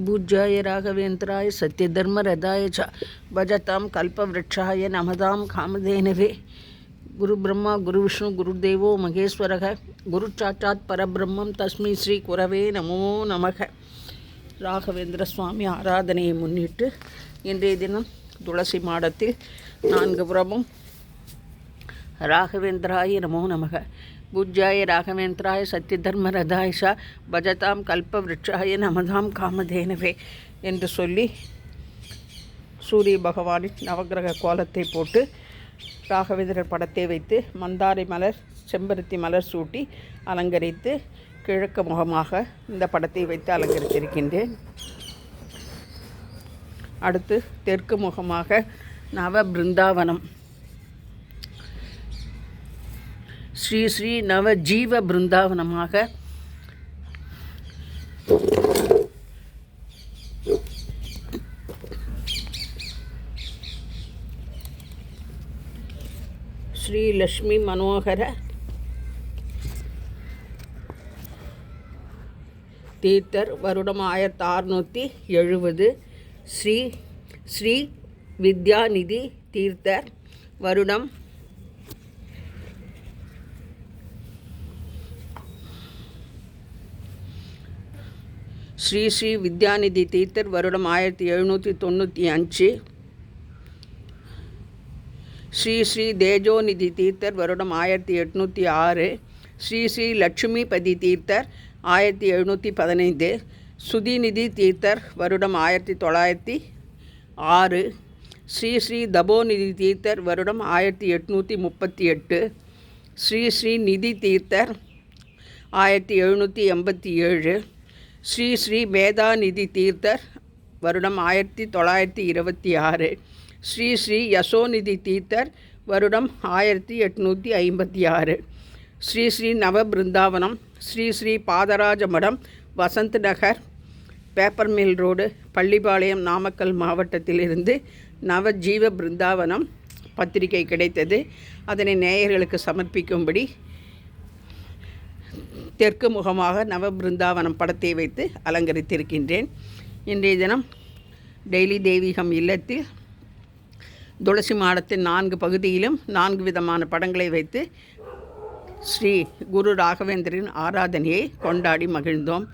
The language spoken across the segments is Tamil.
பூஜ்யாய ராகவேந்திராய சத்யதர்மரதாய ச பஜதாம் கல்பவ்ருட்சாய நமதாம் காமதேனவே. குரு பிரம்மா குரு விஷ்ணு குருதேவோ மகேஸ்வரக குரு சாட்சாத் பரபிரம்மம் தஸ்மை ஸ்ரீ குரவே நமோ நமக. ராகவேந்திர சுவாமி ஆராதனையை முன்னிட்டு இன்றைய தினம் துளசி மாடத்தில் 4 புறமும் ராகவேந்திராய நமோ நமக. பூஜ்யாய ராகவேந்திராய சத்யதர்மரதாய ச பஜதாம் கல்பவ்ருட்சாய நமதாம் காமதேனவே என்று சொல்லி சூரிய பகவானின் நவகிரக கோலத்தை போட்டு ராகவேந்திரர் படத்தை வைத்து மந்தாரை மலர் செம்பருத்தி மலர் சூட்டி அலங்கரித்து கிழக்கு முகமாக இந்த படத்தை வைத்து அலங்கரித்திருக்கின்றேன். அடுத்து தெற்கு முகமாக நவ பிருந்தாவனம் ஸ்ரீ ஸ்ரீ நவ ஜீவ பிருந்தாவனமாக ஸ்ரீ லக்ஷ்மி மனோகர தீர்த்தர் வருடம் 1670. ஸ்ரீ ஸ்ரீ வித்யாநிதி தீர்த்தர் வருடம் ஸ்ரீ ஸ்ரீ வித்யாநிதி தீர்த்தர் வருடம் 1795. ஸ்ரீ ஸ்ரீ தேஜோநிதி தீர்த்தர் வருடம் 1806. ஸ்ரீ ஸ்ரீ லட்சுமிபதி தீர்த்தர் 1715. சுதிநிதி தீர்த்தர் வருடம் 1906. ஸ்ரீ ஸ்ரீ தபோநிதி தீர்த்தர் வருடம் 1838. ஸ்ரீ ஸ்ரீ நிதி தீர்த்தர் 1787. ஸ்ரீ ஸ்ரீ மேதாநிதி தீர்த்தர் வருடம் 1926. ஸ்ரீ ஸ்ரீ யசோநிதி தீர்த்தர் வருடம் 1856. ஸ்ரீ ஸ்ரீ நவ பிருந்தாவனம் ஸ்ரீ ஸ்ரீ பாதராஜ மடம், Vasanth Nagar, paper mill road, Pallipalayam, நாமக்கல் மாவட்டத்திலிருந்து நவஜீவ பிருந்தாவனம் பத்திரிகை கிடைத்தது. அதனை நேயர்களுக்கு சமர்ப்பிக்கும்படி தெற்கு முகமாக நவ பிருந்தாவனம் படத்தை வைத்து அலங்கரித்திருக்கின்றேன். இன்றைய தினம் டெய்லி தெய்வீகம் இல்லத்தில் துளசி மாடத்தின் 4 பகுதியிலும் 4 விதமான படங்களை வைத்து ஸ்ரீ குரு ராகவேந்திரின் ஆராதனையை கொண்டாடி மகிழ்ந்தோம்.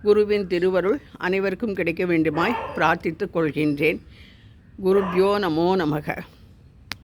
குருவின் திருவருள் அனைவருக்கும் கிடைக்க வேண்டுமாய் பிரார்த்தித்துக் கொள்கின்றேன். குருப்யோ நமோ நமக.